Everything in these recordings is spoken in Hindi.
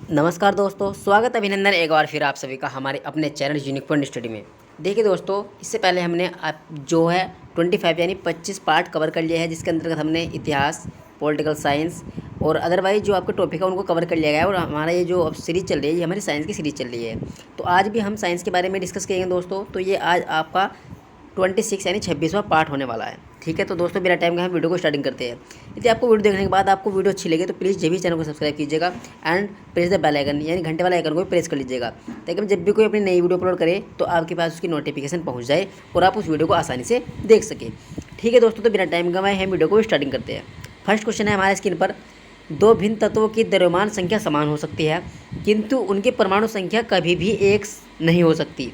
नमस्कार दोस्तों, स्वागत अभिनंदन एक बार फिर आप सभी का हमारे अपने चैनल यूनिक पॉइंट स्टडी में। देखिए दोस्तों, इससे पहले हमने आप जो है 25 यानी 25 पार्ट कवर कर लिया है, जिसके अंतर्गत हमने इतिहास, पॉलिटिकल साइंस और अदरवाइज जो आपके टॉपिक है उनको कवर कर लिया गया है। और हमारा ये जो अब सीरीज़ चल रही है, ये हमारी साइंस की सीरीज़ चल रही है। तो आज भी हम साइंस के बारे में डिस्कस करेंगे दोस्तों। तो ये आज आपका 26 यानी 26वां पार्ट होने वाला है। ठीक है, तो दोस्तों बिना टाइम का हम वीडियो को स्टार्टिंग करते हैं। यदि आपको वीडियो देखने के बाद आपको वीडियो अच्छी लगे तो प्लीज़ जब भी चैनल को सब्सक्राइब कीजिएगा and press the bell icon यानी घंटे वाला आइकन को भी प्रेस कर लीजिएगा, ताकि हम जब भी कोई अपनी नई वीडियो अपलोड करें तो आपके पास उसकी नोटिफिकेशन पहुंच जाए और आप उस वीडियो को आसानी से देख सकें। ठीक है दोस्तों, तो बिना टाइम गंवाए हम वीडियो को स्टार्टिंग करते हैं। फर्स्ट क्वेश्चन है हमारे स्क्रीन पर, दो भिन्न तत्वों की द्रव्यमान संख्या समान हो सकती है किंतु उनकी परमाणु संख्या कभी भी एक नहीं हो सकती।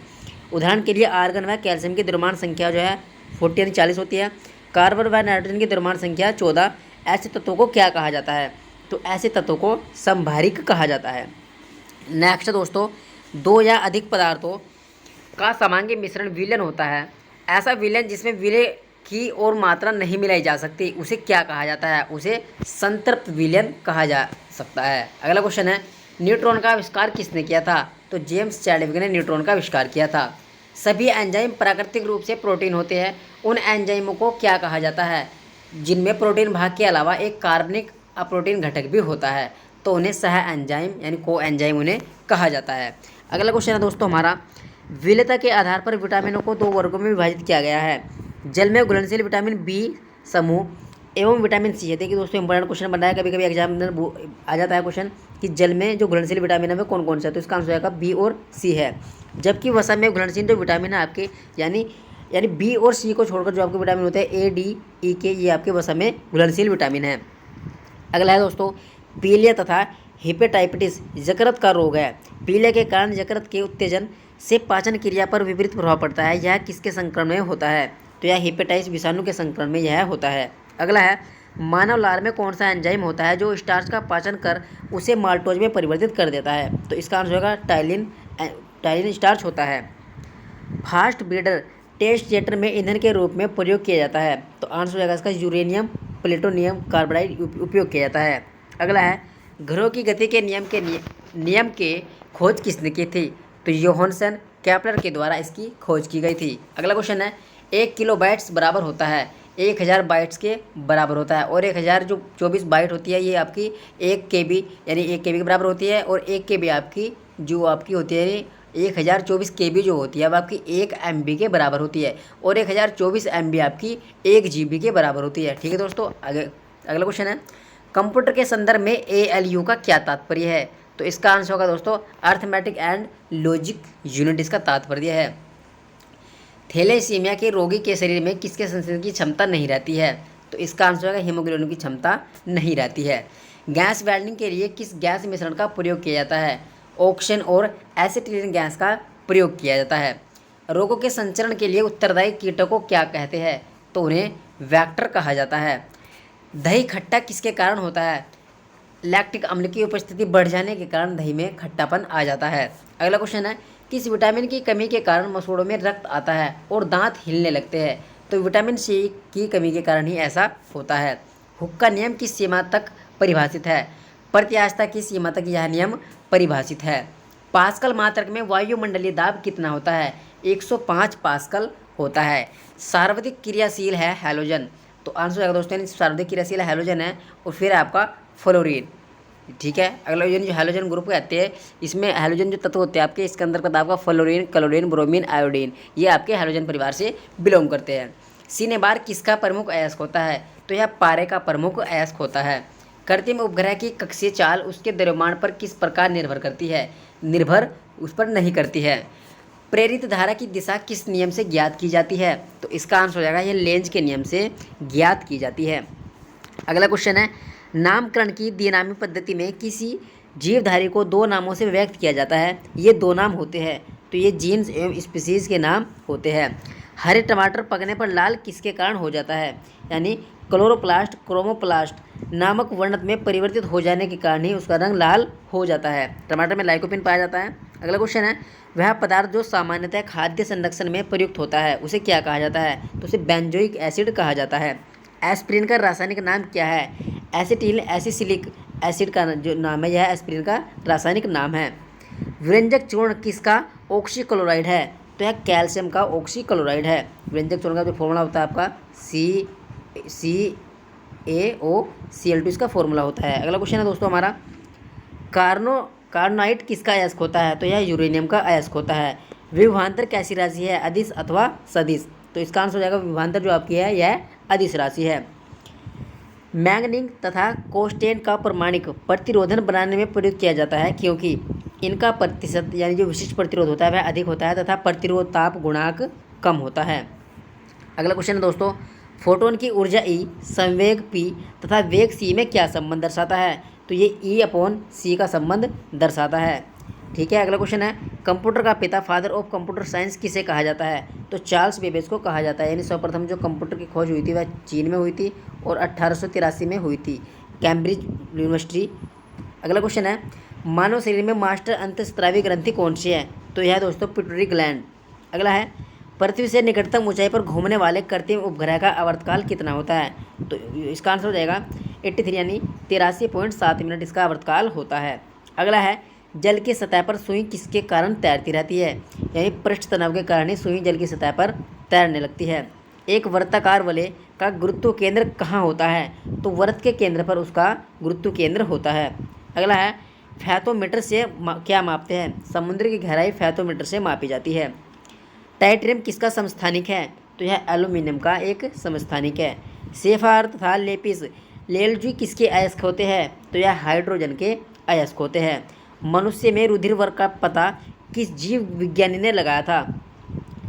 उदाहरण के लिए आर्गन व कैल्शियम की द्रव्यमान संख्या जो है 40 यानी 40 होती है। कार्बन व नाइट्रोजन की द्रव्यमान संख्या 14। ऐसे तत्वों को क्या कहा जाता है? तो ऐसे तत्वों को समभारिक कहा जाता है। नेक्स्ट दोस्तों, दो या अधिक पदार्थों का समांगी मिश्रण विलयन होता है। ऐसा विलयन जिसमें विलय की और मात्रा नहीं मिलाई जा सकती, उसे क्या कहा जाता है? उसे संतृप्त विलयन कहा जा सकता है। अगला क्वेश्चन है, न्यूट्रॉन का आविष्कार किसने किया था? तो जेम्स चैडविक ने न्यूट्रॉन का आविष्कार किया था। सभी एंजाइम प्राकृतिक रूप से प्रोटीन होते हैं। उन एंजाइमों को क्या कहा जाता है जिनमें प्रोटीन भाग के अलावा एक कार्बनिक अप्रोटीन घटक भी होता है? तो उन्हें सह एंजाइम यानी को एंजाइम उन्हें कहा जाता है। अगला क्वेश्चन है दोस्तों हमारा, विलेयता के आधार पर विटामिनों को दो वर्गों में विभाजित किया गया है। जल में घुलनशील विटामिन बी समूह एवं विटामिन सी है। देखिए दोस्तों, इंपॉर्टेंट क्वेश्चन बन रहा है, कभी कभी एग्जाम में आ जाता है क्वेश्चन कि जल में जो घुलनशील विटामिन है वे कौन कौन से है। तो इसका आंसर आएगा बी और सी है। जबकि वसा में घुलनशील जो विटामिन है आपके यानी बी और सी को छोड़कर जो आपके विटामिन होते हैं ए, डी, ई के, ये आपके वसा में घुलनशील विटामिन है। अगला है दोस्तों, पीलिया तथा हेपेटाइटिस यकृत का रोग है। पीलिया के कारण यकृत के उत्तेजन से पाचन क्रिया पर विपरीत प्रभाव पड़ता है। यह किसके संक्रमण में होता है? तो यह हेपेटाइटिस विषाणु के संक्रमण में यह होता है। अगला है, मानव लार में कौन सा एंजाइम होता है जो स्टार्च का पाचन कर उसे माल्टोज में परिवर्तित कर देता है? तो इसका आंसर होगा टाइलिन स्टार्च होता है। फास्ट ब्रीडर टेस्ट जेटर में ईंधन के रूप में प्रयोग किया जाता है। तो आंसर हो जाएगा इसका यूरेनियम प्लूटोनियम कार्बाइड उपयोग किया जाता है। अगला है, ग्रहों की गति के नियम के खोज किसने की थी? तो योहानसन केपलर के द्वारा इसकी खोज की गई थी। अगला क्वेश्चन है, 1 किलो बाइट्स बराबर होता है 1000 बाइट्स के बराबर होता है। और 1000 जो 24 बाइट होती है ये आपकी 1 KB यानी 1 KB के बराबर होती है। और 1 KB आपकी जो आपकी होती है 1024 KB जो होती है अब आपकी 1 MB के बराबर होती है। और 1024 MB आपकी 1 GB के बराबर होती है। ठीक है दोस्तों, आगे अगला क्वेश्चन है, कंप्यूटर के संदर्भ में ALU का क्या तात्पर्य है? तो इसका आंसर होगा दोस्तों अर्थमेटिक एंड लॉजिक यूनिट इसका तात्पर्य है। थैलेसीमिया के रोगी के शरीर में किसके संश्लेषण की क्षमता नहीं रहती है? तो इसका आंसर होगा हीमोग्लोबिन की क्षमता नहीं रहती है। गैस वेल्डिंग के लिए किस गैस मिश्रण का प्रयोग किया जाता है? ऑक्सीजन और एसिटिलीन गैस का प्रयोग किया जाता है। रोगों के संचरण के लिए उत्तरदायी कीटों को क्या कहते हैं? तो उन्हें वेक्टर कहा जाता है। दही खट्टा किसके कारण होता है? लैक्टिक अम्ल की उपस्थिति बढ़ जाने के कारण दही में खट्टापन आ जाता है। अगला क्वेश्चन है, किस विटामिन की कमी के कारण मसूड़ों में रक्त आता है और दांत हिलने लगते हैं? तो विटामिन सी की कमी के कारण ही ऐसा होता है। हुक का नियम किस सीमा तक परिभाषित है? प्रत्यास्थता की सीमा तक यह नियम परिभाषित है। पास्कल मात्रक में वायुमंडलीय दाब कितना होता है? 105 पास्कल होता है। सर्वाधिक क्रियाशील है हैलोजन। तो आंसर आएगा दोस्तों सर्वाधिक क्रियाशील हैलोजन है और फिर आपका फ्लोरीन। ठीक है, अगला जो हैलोजन ग्रुप कहते हैं, इसमें हैलोजन जो तत्व होते हैं आपके, इसके अंदर आपका फ्लोरीन, क्लोरीन, ब्रोमीन, आयोडीन, ये आपके हैलोजन परिवार से बिलोंग करते हैं। सिनेबार किसका प्रमुख अयस्क होता है? तो यह पारे का प्रमुख अयस्क होता है। कृत्रिम उपग्रह की कक्षीय चाल उसके द्रव्यमान पर किस प्रकार निर्भर करती है? निर्भर उस पर नहीं करती है। प्रेरित धारा की दिशा किस नियम से ज्ञात की जाती है? तो इसका आंसर हो जाएगा ये लेंज के नियम से ज्ञात की जाती है। अगला क्वेश्चन है, नामकरण की द्विनामी पद्धति में किसी जीवधारी को दो नामों से व्यक्त किया जाता है। ये दो नाम होते हैं, तो ये जीन्स एवं स्पीसीज के नाम होते हैं। हरे टमाटर पकने पर लाल किसके कारण हो जाता है? यानी क्लोरोप्लास्ट क्रोमोप्लास्ट नामक वर्णत में परिवर्तित हो जाने के कारण ही उसका रंग लाल हो जाता है। टमाटर में लाइकोपिन पाया जाता है। अगला क्वेश्चन है, वह पदार्थ जो सामान्यतः खाद्य संरक्षण में प्रयुक्त होता है उसे क्या कहा जाता है? तो उसे बेंजोइक एसिड कहा जाता है। एस्पिरिन का रासायनिक नाम क्या है? एसिटिल एसिसिलिक एसिड का जो नाम है, यह एस्पिरिन का रासायनिक नाम है। व्यंजक चूर्ण किसका ऑक्सीक्लोराइड है? तो यह कैल्शियम का ऑक्सीक्लोराइड है। व्यंजक चूर्ण का जो फॉर्मूला होता है आपका CaO Cl2 इसका फॉर्मूला होता है। अगला क्वेश्चन है दोस्तों हमारा, कार्नोनाइट किसका अयस्क होता है? तो यह यूरेनियम का अयस्क होता है। विभवांतर कैसी राशि है? अदिश अथवा सदिश? तो इसका आंसर हो जाएगा विभवांतर जो आपकी है यह अदिश राशि है। मैंगनीज तथा कोस्टेन का प्रमाणिक प्रतिरोधन बनाने में प्रयुक्त किया जाता है क्योंकि इनका प्रतिशत यानी जो विशिष्ट प्रतिरोध होता है वह अधिक होता है तथा प्रतिरोध ताप गुणांक कम होता है। अगला क्वेश्चन है दोस्तों, फोटोन की ऊर्जा E, संवेग P तथा वेग C में क्या संबंध दर्शाता है? तो ये E/C का संबंध दर्शाता है। ठीक है। अगला क्वेश्चन है, कंप्यूटर का पिता फादर ऑफ कंप्यूटर साइंस किसे कहा जाता है? तो चार्ल्स बेबेज को कहा जाता है। यानी सर्वप्रथम जो कंप्यूटर की खोज हुई थी वह चीन में हुई थी और 1883 में हुई थी, कैम्ब्रिज यूनिवर्सिटी। अगला क्वेश्चन है, मानव शरीर में मास्टर अंतःस्रावी ग्रंथि कौन सी है? तो यह है दोस्तों पिट्यूटरी ग्लैंड। अगला है, पृथ्वी से निकटतम ऊंचाई पर घूमने वाले कृत्रिम उपग्रह का आवर्तकाल कितना होता है? तो इसका आंसर हो जाएगा 83 यानी 83.7 मिनट इसका आवर्तकाल होता है। अगला है, जल की सतह पर सुई किसके कारण तैरती रहती है? यानी पृष्ठ तनाव के कारण ही सुई जल की सतह पर तैरने लगती है। एक वृत्ताकार वलय का गुरुत्व केंद्र कहाँ होता है? तो वृत्त के केंद्र पर उसका गुरुत्व केंद्र होता है। अगला है, फैथोमीटर से क्या मापते हैं? समुद्र की गहराई फैथोमीटर से मापी जाती है। टाइटेनियम किसका समस्थानिक है? तो यह एल्यूमिनियम का एक समस्थानिक है। सेफार तथा लेपिस लेलजुई किसके अयस्क होते हैं? तो यह हाइड्रोजन के अयस्क होते हैं। मनुष्य में रुधिर वर्ग का पता किस जीव विज्ञानी ने लगाया था?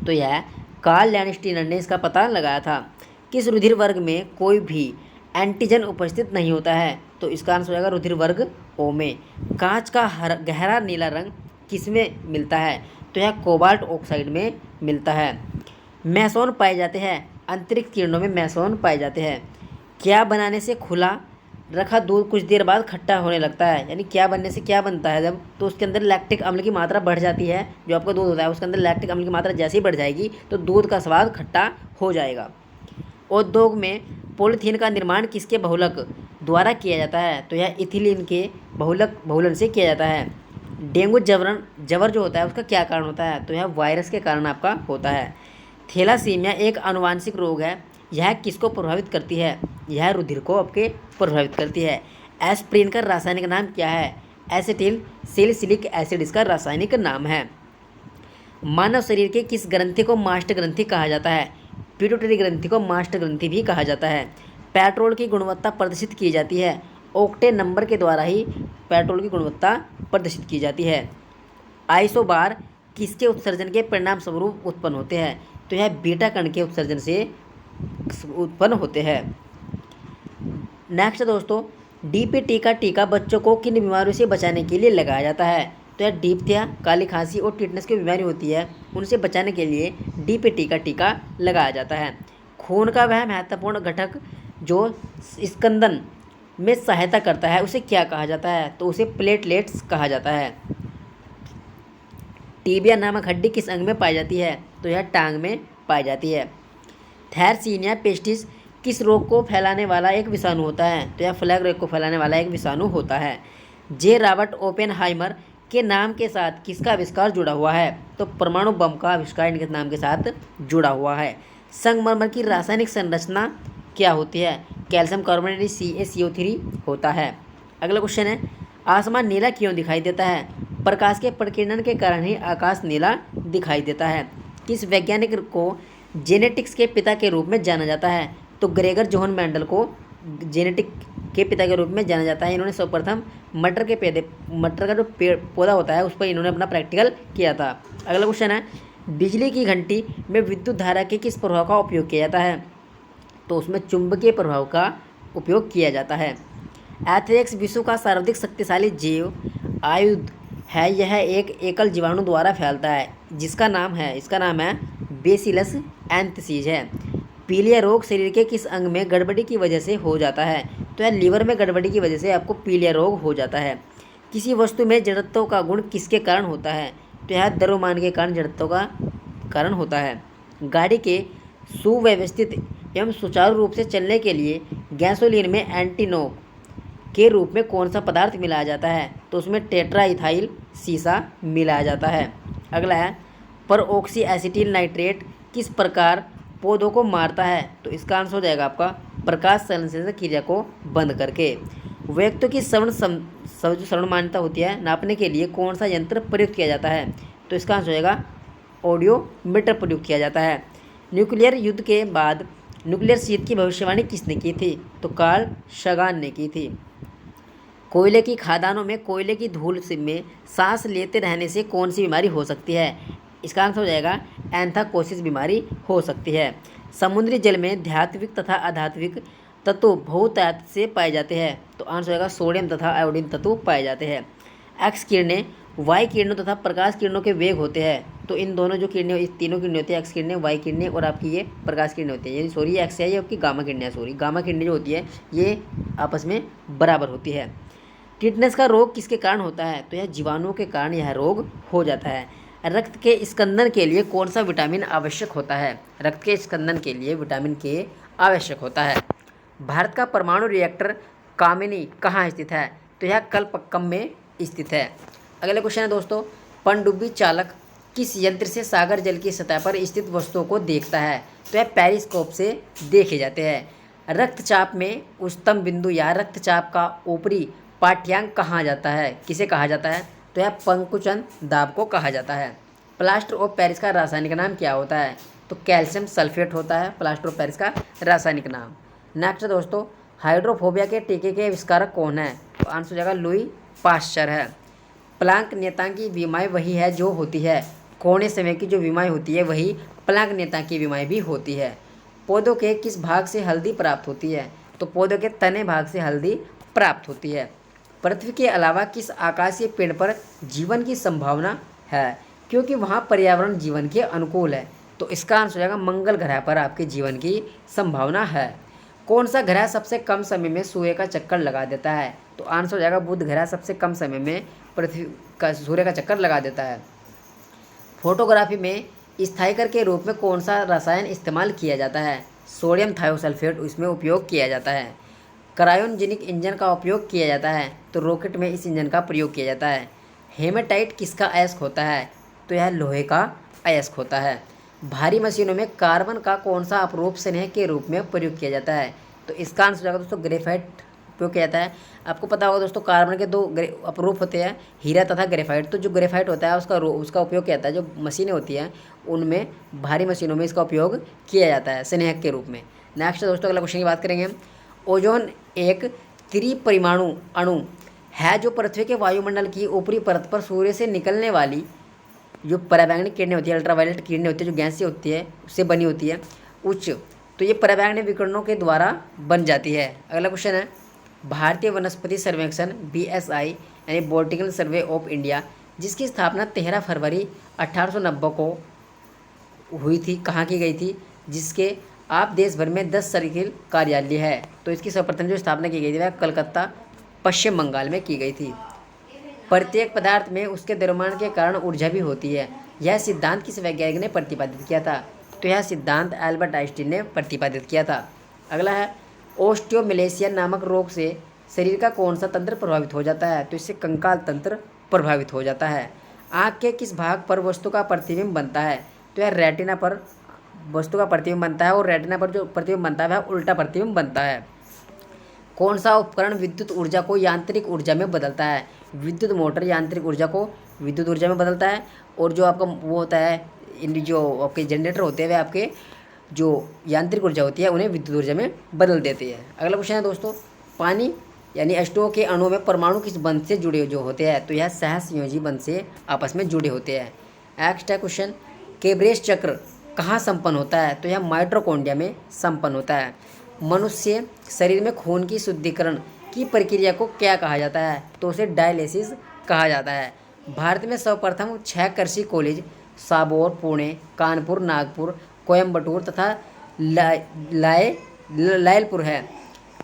तो यह कार्ल लैंडस्टीनर ने इसका पता लगाया था। किस रुधिर वर्ग में कोई भी एंटीजन उपस्थित नहीं होता है? तो इसका आंसर हो जाएगा रुधिर वर्ग ओ में। कांच का गहरा नीला रंग किसमें मिलता है? तो यह कोबाल्ट ऑक्साइड में मिलता है। मैसोन पाए जाते हैं, अंतरिक्ष किरणों में मैसोन पाए जाते हैं। क्या बनाने से खुला रखा दूध कुछ देर बाद खट्टा होने लगता है? यानी क्या बनने से क्या बनता है जब? तो उसके अंदर लैक्टिक अम्ल की मात्रा बढ़ जाती है। जो आपका दूध होता है उसके अंदर लैक्टिक अम्ल की मात्रा जैसे ही बढ़ जाएगी तो दूध का स्वाद खट्टा हो जाएगा। उद्योग में पॉलीथीन का निर्माण किसके बहुलक द्वारा किया जाता है? तो यह इथिलीन के बहुलन से किया जाता है। डेंगू जबर जो होता है उसका क्या कारण होता है? तो यह वायरस के कारण आपका होता है। थैलासीमिया एक आनुवांशिक रोग है, यह किसको प्रभावित करती है? यह रुधिर को आपके प्रभावित करती है। एस्प्रिन का रासायनिक नाम क्या है? एसिटिल सैलिसिलिक एसिड इसका रासायनिक नाम है। मानव शरीर के किस ग्रंथि को मास्टर ग्रंथि कहा जाता है? पिट्यूटरी ग्रंथि को मास्टर ग्रंथि भी कहा जाता है। पेट्रोल की गुणवत्ता प्रदर्शित की जाती है, ऑक्टेन नंबर के द्वारा ही पेट्रोल की गुणवत्ता प्रदर्शित की जाती है। आइसोबार किसके उत्सर्जन के परिणाम स्वरूप उत्पन्न होते हैं? तो यह बीटा कण के उत्सर्जन से उत्पन्न होते हैं। नेक्स्ट दोस्तों, डीपीटी का टीका बच्चों को किन बीमारियों से बचाने के लिए लगाया जाता है? तो यह डिप्थिया, काली खांसी और टिटनेस की बीमारी होती है उनसे बचाने के लिए डीपीटी का टीका लगाया जाता है। खून का वह महत्वपूर्ण घटक जो स्कंदन में सहायता करता है उसे क्या कहा जाता है? तो उसे प्लेटलेट्स कहा जाता है। टीबिया नामक हड्डी किस अंग में पाई जाती है? तो यह टांग में पाई जाती है। थैरसीनिया पेस्टिस किस रोग को फैलाने वाला एक विषाणु होता है? तो यह फ्लैग रोग को फैलाने वाला एक विषाणु होता है। जे रॉबर्ट ओपेनहाइमर के नाम के साथ किसका आविष्कार जुड़ा हुआ है? तो परमाणु बम का आविष्कार इनके नाम के साथ जुड़ा हुआ है। संगमरमर की रासायनिक संरचना क्या होती है? कैल्शियम कार्बोनेट CaCO3 होता है। अगला क्वेश्चन है, आसमान नीला क्यों दिखाई देता है? प्रकाश के प्रकीर्णन के कारण ही आकाश नीला दिखाई देता है। किस वैज्ञानिक को जेनेटिक्स के पिता के रूप में जाना जाता है? तो ग्रेगर जोहन मेंडल को जेनेटिक के पिता के रूप में जाना जाता है। इन्होंने सर्वप्रथम मटर का जो पौधा होता है उस पर इन्होंने अपना प्रैक्टिकल किया था। अगला क्वेश्चन है, बिजली की घंटी में विद्युत धारा के किस प्रभाव का उपयोग किया जाता है? तो उसमें चुंबकीय प्रभाव का उपयोग किया जाता है। एथेरिक्स विश्व का सर्वाधिक शक्तिशाली जैव आयुध है। यह एक एकल जीवाणु द्वारा फैलता है इसका नाम है बेसिलस एंथसीज है। पीलिया रोग शरीर के किस अंग में गड़बड़ी की वजह से हो जाता है? तो यह लीवर में गड़बड़ी की वजह से आपको पीलिया रोग हो जाता है। किसी वस्तु में जड़त्व का गुण किसके कारण होता है? तो यह द्रव्यमान के कारण जड़त्व का कारण होता है। गाड़ी के सुव्यवस्थित एवं सुचारू रूप से चलने के लिए गैसोलीन में एंटीनोक के रूप में कौन सा पदार्थ मिलाया जाता है? तो उसमें टेट्रा इथाइल सीसा मिलाया जाता है। अगला है, परऑक्सी एसिटिल नाइट्रेट किस प्रकार पौधों को मारता है? तो इसका आंसर हो जाएगा आपका प्रकाश संश्लेषण क्रिया को बंद करके। व्यक्तियों की जो श्रवण मान्यता होती है नापने के लिए कौन सा यंत्र प्रयुक्त किया जाता है? तो इसका आंसर हो जाएगा ऑडियोमीटर प्रयुक्त किया जाता है। न्यूक्लियर युद्ध के बाद न्यूक्लियर शीत की भविष्यवाणी किसने की थी? तो कार्ल सगान ने की थी। कोयले की खदानों में कोयले की धूल में सांस लेते रहने से कौन सी बीमारी हो सकती है? इसका आंसर हो जाएगा एंथ्राकोसिस बीमारी हो सकती है। समुद्री जल में धात्विक तथा अधात्विक तत्व बहुतायत से पाए जाते हैं। तो आंसर हो जाएगा सोडियम तथा आयोडीन तत्व पाए जाते हैं। एक्स किरणें वाई किरणों तथा प्रकाश किरणों के वेग होते हैं। तो इन दोनों जो किरणें, इस तीनों किरणें होती है, एक्स किरणें, वाई किरणें और आपकी ये प्रकाश किरणें होती है। यानी सॉरी एक्स है, ये आपकी गामा किरणें है, सॉरी गामा किरणें जो होती है ये आपस में बराबर होती है। टिटनेस का रोग किसके कारण होता है? तो यह जीवाणुओं के कारण यह रोग हो जाता है। रक्त के स्कंदन के लिए कौन सा विटामिन आवश्यक होता है? रक्त के स्कंदन के लिए विटामिन के आवश्यक होता है। भारत का परमाणु रिएक्टर कामिनी कहाँ स्थित है? तो यह कलपक्कम में स्थित है। अगला क्वेश्चन है दोस्तों, पनडुब्बी चालक किस यंत्र से सागर जल की सतह पर स्थित वस्तुओं को देखता है? तो यह पेरिस्कोप से देखे जाते हैं। रक्तचाप में उच्चतम बिंदु या रक्तचाप का ऊपरी पाठ्यांक कहा जाता है? किसे कहा जाता है? तो यह पंकुचन दाब को कहा जाता है। प्लास्टर ऑफ पेरिस का रासायनिक नाम क्या होता है? तो कैल्शियम सल्फेट होता है प्लास्टर ऑफ पेरिस का रासायनिक नाम। नेक्स्ट दोस्तों, हाइड्रोफोबिया के टीके के आविष्कारक कौन है? तो आंसर हो जाएगा लुई पाश्चर है। प्लांक नियतांक की बीमारी वही है जो होती है, कोने समय की जो बीमारी होती है वही प्लांक नियतांक की बीमारी भी होती है। पौधों के किस भाग से हल्दी प्राप्त होती है? तो पौधों के तने भाग से हल्दी प्राप्त होती है। पृथ्वी के अलावा किस आकाशीय पिंड पर जीवन की संभावना है? क्योंकि वहाँ पर्यावरण जीवन के अनुकूल है। तो इसका आंसर हो जाएगा मंगल ग्रह पर आपके जीवन की संभावना है। कौन सा ग्रह सबसे कम समय में सूर्य का चक्कर लगा देता है? तो आंसर हो जाएगा बुध ग्रह सबसे कम समय में पृथ्वी का सूर्य का चक्कर लगा देता है। फोटोग्राफी में स्थायीकर के रूप में कौन सा रसायन इस्तेमाल किया जाता है? सोडियम थायोसल्फेट इसमें उपयोग किया जाता है। क्रायोजेनिक इंजन का उपयोग किया जाता है, तो रॉकेट में इस इंजन का प्रयोग किया जाता है। हेमेटाइट किसका अयस्क होता है? तो यह लोहे का अयस्क होता है। भारी मशीनों में कार्बन का कौन सा अपरूप स्नेह के रूप में प्रयोग किया जाता है? तो इसका आंसर हो जाएगा दोस्तों ग्रेफाइट उपयोग किया जाता है। आपको पता होगा दोस्तों कार्बन के दो अपरूप होते हैं, हीरा तथा ग्रेफाइट। तो जो ग्रेफाइट होता है उसका उपयोग किया जाता है, जो मशीनें होती हैं उनमें, भारी मशीनों में इसका उपयोग किया जाता है स्नेहक के रूप में। नेक्स्ट दोस्तों अगला क्वेश्चन की बात करेंगे। ओजोन एक त्रिपरिमाणु अणु है जो पृथ्वी के वायुमंडल की ऊपरी परत पर सूर्य से निकलने वाली जो पराबैंगनी किरणें होती है, अल्ट्रावायलेट किरणें होती है, जो गैस से होती है उससे बनी होती है उच्च, तो ये पराबैंगनी विकिरणों के द्वारा बन जाती है। अगला क्वेश्चन है, भारतीय वनस्पति सर्वेक्षण BSI यानी बॉटनिकल सर्वे ऑफ इंडिया जिसकी स्थापना 13 फरवरी 1890 को हुई थी, कहाँ की गई थी? जिसके आप देश भर में 10 सर्किल कार्यालय है। तो इसकी सर्वप्रथम जो स्थापना की गई थी वह कलकत्ता पश्चिम बंगाल में की गई थी। प्रत्येक पदार्थ में उसके द्रव्यमान के कारण ऊर्जा भी होती है, यह सिद्धांत किस वैज्ञानिक ने प्रतिपादित किया था? तो यह सिद्धांत एल्बर्ट आइंस्टीन ने प्रतिपादित किया था। अगला है, ओस्टियोमलेशिया नामक रोग से शरीर का कौन सा तंत्र प्रभावित हो जाता है? तो इससे कंकाल तंत्र प्रभावित हो जाता है। आँख के किस भाग पर वस्तु का प्रतिबिंब बनता है? तो यह रेटिना पर वस्तु का प्रतिबिंब बनता है, और रेटिना पर जो प्रतिबिंब बनता है वह उल्टा प्रतिबिंब बनता है। कौन सा उपकरण विद्युत ऊर्जा को यांत्रिक ऊर्जा में बदलता है? विद्युत मोटर यांत्रिक ऊर्जा को विद्युत ऊर्जा में बदलता है, और जो आपका वो होता है जो आपके जनरेटर होते हैं वे आपके जो यांत्रिक ऊर्जा होती है उन्हें विद्युत ऊर्जा में बदल देती है। अगला क्वेश्चन है दोस्तों, पानी यानी H2O के अणुओं में परमाणु किस बंध से जुड़े जो होते हैं? तो यह सहसंयोजी बंध से आपस में जुड़े होते हैं। नेक्स्ट है क्वेश्चन, केब्रेस चक्र कहाँ संपन्न होता है? तो यह माइटोकॉन्ड्रिया में संपन्न होता है। मनुष्य शरीर में खून की शुद्धिकरण की प्रक्रिया को क्या कहा जाता है? तो उसे डायलिसिस कहा जाता है। भारत में सर्वप्रथम 6 कृषि कॉलेज साबौर, पुणे, कानपुर, नागपुर, कोयम्बटूर तथा लायलपुर है,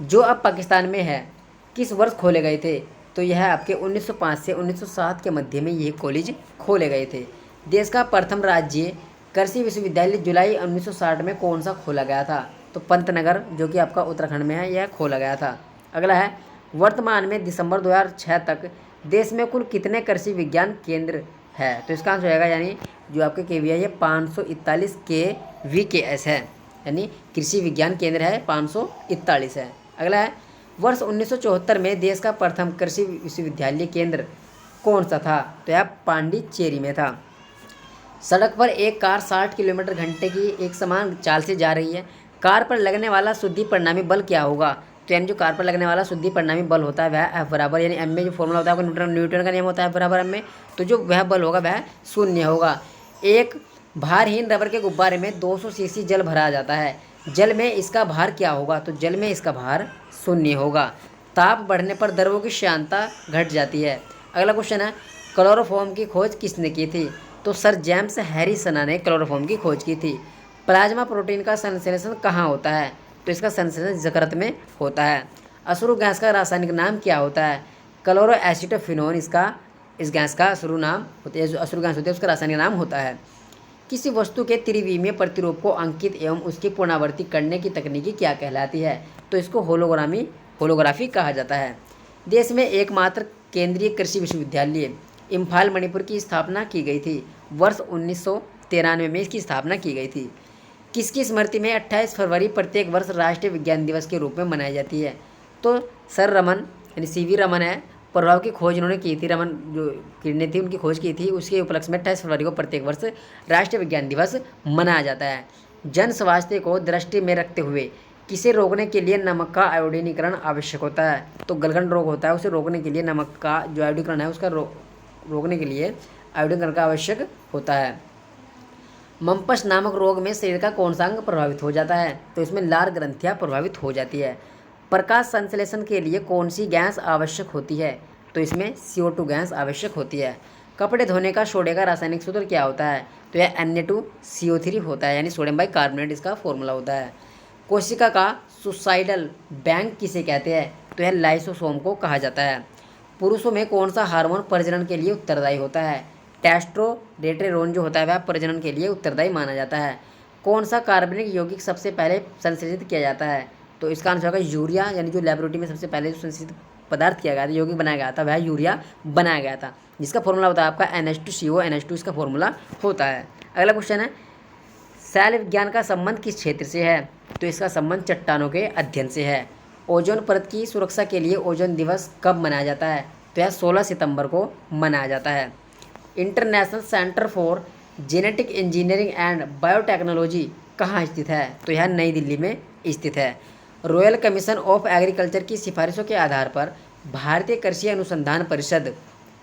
जो अब पाकिस्तान में है, किस वर्ष खोले गए थे? तो यह आपके 1905 से 1907 के मध्य में ये कॉलेज खोले गए थे। देश का प्रथम राज्य कृषि विश्वविद्यालय जुलाई 1960 में कौन सा खोला गया था? तो पंतनगर जो कि आपका उत्तराखंड में है, यह खोला गया था। अगला है, वर्तमान में दिसंबर 2006 तक देश में कुल कितने कृषि विज्ञान केंद्र है? तो इसका आंसर हो जाएगा यानी जो आपके KVI है 541 KVKS है, यानी कृषि विज्ञान केंद्र है 541 है। अगला है वर्ष 1974 में देश का प्रथम कृषि विश्वविद्यालय केंद्र कौन सा था? तो यह पांडिचेरी में था। सड़क पर एक कार 60 किलोमीटर घंटे की एक समान चाल से जा रही है। कार पर लगने वाला शुद्ध परिणामी बल क्या होगा? तो यानी जो कार पर लगने वाला शुद्ध परिणामी बल होता है वह F बराबर, यानी M में जो फॉर्मूला होता है आपका न्यूटन का नियम होता है F बराबर M में, तो जो वह बल होगा वह शून्य होगा। एक भारहीन रबर के गुब्बारे में 200 सीसी जल भरा जाता है, जल में इसका भार क्या होगा? तो जल में इसका भार शून्य होगा। ताप बढ़ने पर द्रवों की श्यानता घट जाती है। अगला क्वेश्चन है क्लोरोफॉर्म की खोज किसने की थी? तो सर जेम्स हैरिसन ने क्लोरोफॉर्म की खोज की थी। प्लाज्मा प्रोटीन का संश्लेषण कहाँ होता है? तो इसका संश्लेषण यकृत में होता है। अश्रु गैस का रासायनिक नाम क्या होता है? क्लोरो एसिटोफिनोन इस गैस का अश्रु नाम होता है, जो अश्रु गैस होती है उसका रासायनिक नाम होता है। किसी वस्तु के त्रिविमीय प्रतिरूप को अंकित एवं उसकी पुनरावृत्ति करने की तकनीकी क्या कहलाती है? तो इसको होलोग्राफी कहा जाता है। देश में एकमात्र केंद्रीय कृषि विश्वविद्यालय इम्फाल मणिपुर की स्थापना की गई थी। वर्ष 1993 में इसकी स्थापना की गई थी। किसकी स्मृति में 28 फरवरी प्रत्येक वर्ष राष्ट्रीय विज्ञान दिवस के रूप में मनाई जाती है? तो सर रमन यानी CV रमन है, प्रभाव की खोज उन्होंने की थी। रमन जो किरणें थी उनकी खोज की थी, उसके उपलक्ष्य में 28 फरवरी को प्रत्येक वर्ष राष्ट्रीय विज्ञान दिवस मनाया जाता है। जन स्वास्थ्य को दृष्टि में रखते हुए किसे रोकने के लिए नमक का आयोडीनीकरण आवश्यक होता है? तो गलगंड रोग होता है, उसे रोकने के लिए नमक का जो आयोडीकरण है उसका रोकने के लिए आयोडीकरण का आवश्यक होता है। मम्पस नामक रोग में शरीर का कौन सा अंग प्रभावित हो जाता है? तो इसमें लार ग्रंथियाँ प्रभावित हो जाती है। प्रकाश संश्लेषण के लिए कौन सी गैस आवश्यक होती है? तो इसमें CO2 गैस आवश्यक होती है। कपड़े धोने का सोडे का रासायनिक सूत्र क्या होता है? तो यह Na2CO3 होता है, यानी सोडियम बाइकार्बोनेट इसका फॉर्मूला होता है। कोशिका का सुसाइडल बैंक किसे कहते हैं? तो यह लाइसोसोम को कहा जाता है। पुरुषों में कौन सा हार्मोन प्रजनन के लिए उत्तरदायी होता है? टेस्टोस्टेरोन जो होता है वह प्रजनन के लिए उत्तरदायी माना जाता है। कौन सा कार्बनिक यौगिक सबसे पहले संश्लेषित किया जाता है? तो इसका आंसर होगा यूरिया, यानी जो लेबोरेटरी में सबसे पहले जो संश्लेषित पदार्थ किया गया था, यौगिक बनाया गया था, वह यूरिया बनाया गया था, जिसका फॉर्मूला होता है आपका NH2CO NH2 इसका फॉर्मूला होता है। अगला क्वेश्चन है शैल विज्ञान का संबंध किस क्षेत्र से है? तो इसका संबंध चट्टानों के अध्ययन से है। ओजोन परत की सुरक्षा के लिए ओजोन दिवस कब मनाया जाता है? तो यह 16 सितंबर को मनाया जाता है। International centre for genetic engineering and biotechnology कहाँ स्थित है? तो यह नई दिल्ली में स्थित है। रॉयल कमीशन ऑफ एग्रीकल्चर की सिफारिशों के आधार पर भारतीय कृषि अनुसंधान परिषद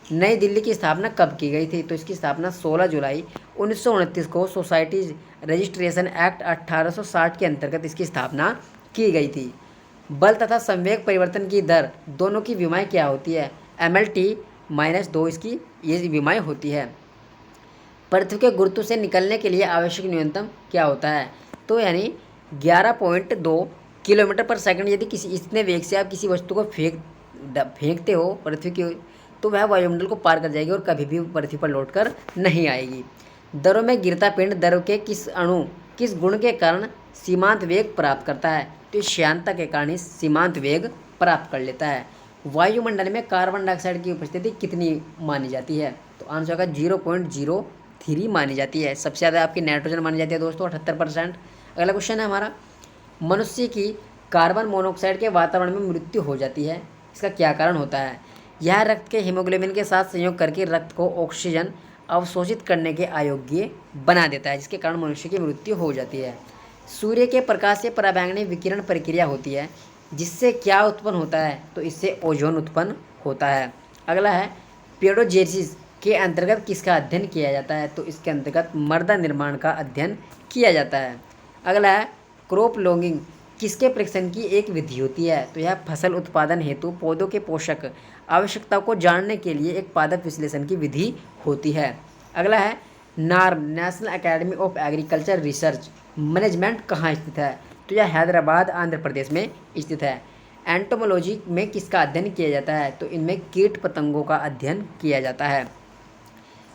नई दिल्ली की स्थापना कब की गई थी? तो इसकी स्थापना 16 जुलाई 1929 को सोसाइटीज रजिस्ट्रेशन एक्ट 1860 के अंतर्गत इसकी स्थापना की गई थी। बल तथा संवेग परिवर्तन की दर दोनों की विमाएँ क्या होती है? MLT-2 इसकी ये विमाएँ होती है। पृथ्वी के गुरुत्व से निकलने के लिए आवश्यक न्यूनतम क्या होता है? तो यानी 11.2 किलोमीटर पर सेकंड। यदि किसी इतने वेग से आप किसी वस्तु को फेंकते हो पृथ्वी की, तो वह वायुमंडल को पार कर जाएगी और कभी भी पृथ्वी पर लौटकर नहीं आएगी। दरों में गिरता पिंड द्रव के किस गुण के कारण सीमांत वेग प्राप्त करता है? तो श्यानता के कारण ही सीमांत वेग प्राप्त कर लेता है। वायुमंडल में कार्बन डाइऑक्साइड की उपस्थिति कितनी मानी जाती है? तो आंसर होगा 0.03 मानी जाती है। सबसे ज़्यादा आपकी नाइट्रोजन मानी जाती है दोस्तों 78%। अगला क्वेश्चन है हमारा मनुष्य की कार्बन मोनोऑक्साइड के वातावरण में मृत्यु हो जाती है, इसका क्या कारण होता है? यह रक्त के हीमोग्लोबिन के साथ संयोग करके रक्त को ऑक्सीजन अवशोषित करने के अयोग्य बना देता है, जिसके कारण मनुष्य की मृत्यु हो जाती है। सूर्य के प्रकाश से पराबैंगनी विकिरण प्रक्रिया होती है, जिससे क्या उत्पन्न होता है? तो इससे ओजोन उत्पन्न होता है। अगला है पेडोजेसिस के अंतर्गत किसका अध्ययन किया जाता है? तो इसके अंतर्गत मृदा निर्माण का अध्ययन किया जाता है। अगला है क्रॉप लॉगिंग किसके परीक्षण की एक विधि होती है? तो यह फसल उत्पादन हेतु पौधों के पोषक आवश्यकताओं को जानने के लिए एक पादप विश्लेषण की विधि होती है। अगला है NAARM national academy of agriculture research management कहाँ स्थित है? तो यह हैदराबाद आंध्र प्रदेश में स्थित है। एंटोमोलॉजी में किसका अध्ययन किया जाता है? तो इनमें कीट पतंगों का अध्ययन किया जाता है।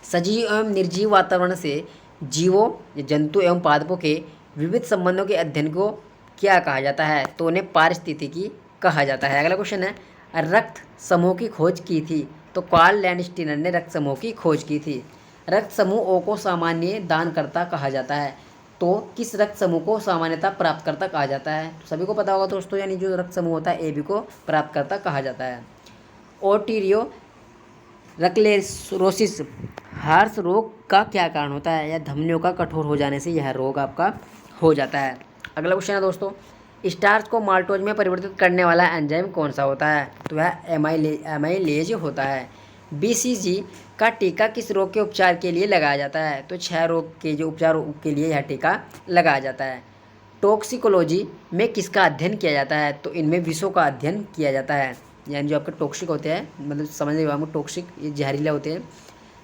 सजीव एवं निर्जीव वातावरण से जीवों जंतु एवं पादपों के विविध संबंधों के अध्ययन को क्या कहा जाता है? तो उन्हें पारिस्थितिकी कहा जाता है। अगला क्वेश्चन है रक्त समूह की खोज की थी? तो कार्ल लैंडस्टीनर ने रक्त समूह की खोज की थी। रक्त समूह ओ को सामान्य दानकर्ता कहा जाता है। तो किस रक्त समूह को सामान्यता प्राप्तकर्ता कहा जाता है? तो सभी को पता होगा दोस्तों, यानी जो रक्त समूह होता है ए बी को प्राप्तकर्ता कहा जाता है। ओटीरियो रक्लेरोसिस हार्स रोग का क्या कारण होता है? या धमनियों का कठोर हो जाने से यह रोग आपका हो जाता है। अगला क्वेश्चन है दोस्तों, स्टार्च को माल्टोज में परिवर्तित करने वाला एंजाइम कौन सा होता है? तो वह एमाइलेज होता है। बीसीजी का टीका किस रोग के उपचार के लिए लगाया जाता है? तो क्षय रोग के जो उपचार के लिए यह टीका लगाया जाता है। टॉक्सिकोलॉजी में किसका अध्ययन किया जाता है? तो इनमें विषों का अध्ययन किया जाता है, यानी जो आपके टॉक्सिक होते हैं, मतलब समझ रहे हो, टॉक्सिक ये जहरीले होते हैं।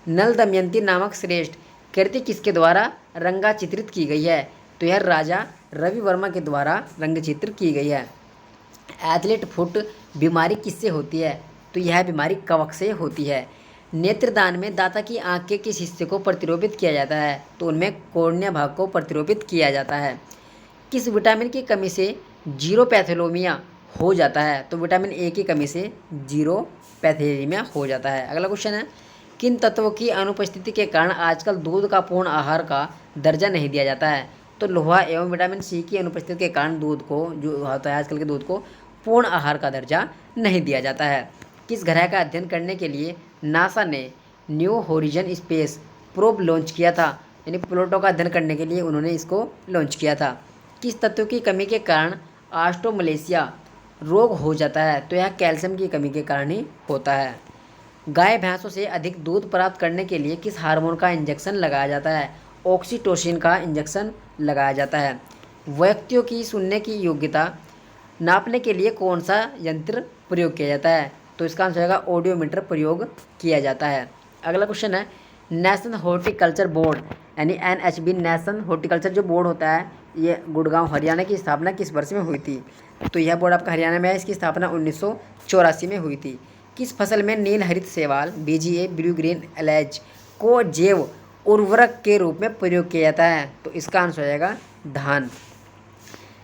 नल दमयंती नामक श्रेष्ठ कृति किसके द्वारा रंगा चित्रित की गई है? तो यह राजा रवि वर्मा के द्वारा रंग चित्र की गई है। एथलीट फुट बीमारी किससे होती है? तो यह बीमारी कवक से होती है। नेत्रदान में दाता की आंख के किस हिस्से को प्रतिरोपित किया जाता है? तो उनमें कॉर्निया भाग को प्रतिरोपित किया जाता है। किस विटामिन की कमी से जीरोपैथोलेमिया हो जाता है? तो विटामिन ए की कमी से जीरोपैथोलेमिया हो जाता है। अगला क्वेश्चन है, किन तत्वों की अनुपस्थिति के कारण आजकल दूध का पूर्ण आहार का दर्जा नहीं दिया जाता है? तो लोहा एवं विटामिन सी की अनुपस्थिति के कारण दूध को, जो होता है आजकल के दूध को, पूर्ण आहार का दर्जा नहीं दिया जाता है। किस ग्रह का अध्ययन करने के लिए नासा ने new horizon space probe launch किया था? यानी प्लूटो का अध्ययन करने के लिए उन्होंने इसको लॉन्च किया था। किस तत्व की कमी के कारण ऑस्टियोमलेशिया रोग हो जाता है? तो यह कैल्शियम की कमी के कारण ही होता है। गाय भैंसों से अधिक दूध प्राप्त करने के लिए किस हार्मोन का इंजेक्शन लगाया जाता है? ऑक्सीटोसिन का इंजेक्शन लगाया जाता है। व्यक्तियों की सुनने की योग्यता नापने के लिए कौन सा यंत्र प्रयोग किया जाता है? तो इसका आंसर होगा ऑडियोमीटर प्रयोग किया जाता है। अगला क्वेश्चन है, नेशनल हॉर्टिकल्चर बोर्ड यानी NHB नेशनल हॉर्टिकल्चर जो बोर्ड होता है, ये गुड़गांव हरियाणा की स्थापना किस वर्ष में हुई थी? तो यह बोर्ड आपका हरियाणा में है, इसकी स्थापना 1984 में हुई थी। किस फसल में नील हरित शैवाल BGA ब्लू ग्रीन एलएच को जैव उर्वरक के रूप में प्रयोग किया जाता है? तो इसका आंसर हो जाएगा धान।